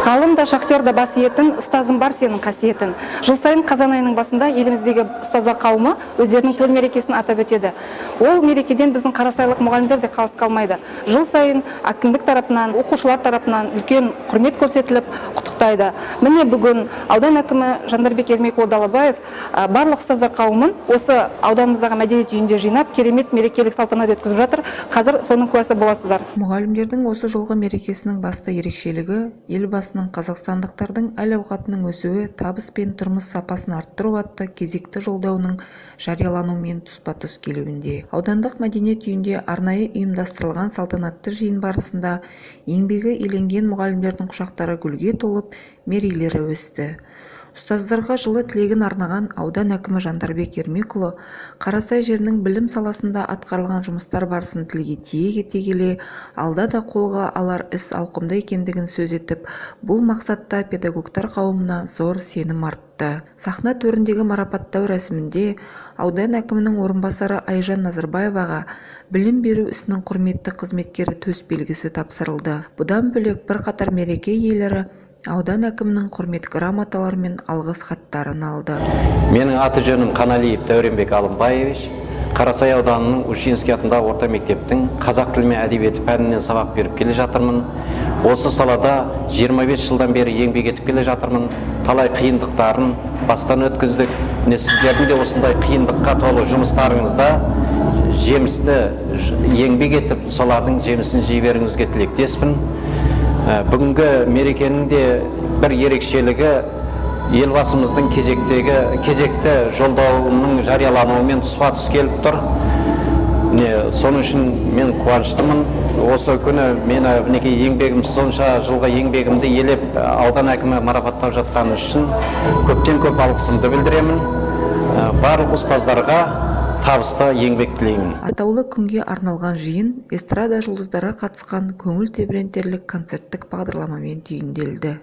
Ғалым да, шахтер да бас иетін, ұстазым бар сенің қасиетін. Жыл сайын қазан айының басында еліміздегі ұстаздар қауымы өздерінің төл мерекесін атап өтеді. Ол мерекеден біздің қарасайлық мұғалімдер де қалыс қалмайды. Жыл сайын әкімдік тарапынан, оқушылар тарапынан үлкен құрмет көрсетіліп, құттықтайды. Міне бүгін аудан әкімі Жандарбек Ермекұлы Далабаев барлық ұстаздар қауымын осы ауданымыздағы мәдениет үйінде жинап, керемет мерекелік салтанат өткізіп жатыр. Қазір соның куәсі боласыздар. Мұғалімдердің осы жолғы мерекесінің басты ерекшелігі елбасының қазақстандықтардың әл-ауқатының өсуі, табыс пен тұрмыс сапасын арттыру атты кезекті жолдауының жариялануымен тұспа-тұс келуінде. Аудандық мәдениет үйінде арнайы ұйымдастырылған салтанатты жиын барысында еңбегі еленген мұғалімдердің құшақтары гүлге толып, мерейлері өсті. Ұстаздарға жылы тілегін арнаған аудан әкімі Жандарбек Ермекұлы Қарасай жерінің білім саласында атқарылған жұмыстар барысын тілге тиек ете келе, алда да қолға алар іс ауқымды екендігін сөз етіп, бұл мақсатта педагогтар қауымына зор сенім артты. Сахна төріндегі марапаттау рәсімінде аудан әкімінің орынбасары Айжан Назарбаеваға білім беру ісінің құрметті қызметкері төс белгісі тапсырылды. Бұдан бөлек бірқатар мереке иелері аудан әкімінің құрмет грамоталары мен алғыс хаттарын алды. Менің аты жөнім Қаналиев Дәуренбек Алымбаевич, Қарасай ауданының Ушинский атындағы орта мектептің қазақ тілі мен әдебиеті пәнінен сабақ беріп келе жатырмын. Осы салада 25 жылдан бері еңбек етіп келе жатырмын. Талай қиындықтарын бастан өткіздік. Сіздердің де осындай қиындыққа толы жұмыстарыңызда жемісті еңбек етіп, солардың жемісін жей беруіңізге тілектеспін. Бүгінгі мерекенің де бір ерекшелігі елбасымыздың кезекті жолдауының жариялануымен тұспа-тұс келіп тұр. Соның үшін мен қуаныштымын. Осы күні мені сонша жылғы еңбегімді елеп аудан әкімі марапаттап жатқаны үшін көптен көп алғысымды білдіремін. Барлық ұстаздарға табысты еңбек тілеймін. Атаулы күнге арналған жиын эстрада жұлдыздары қатысқан көңіл тебірентерлік концерттік бағдарламамен түйінделді.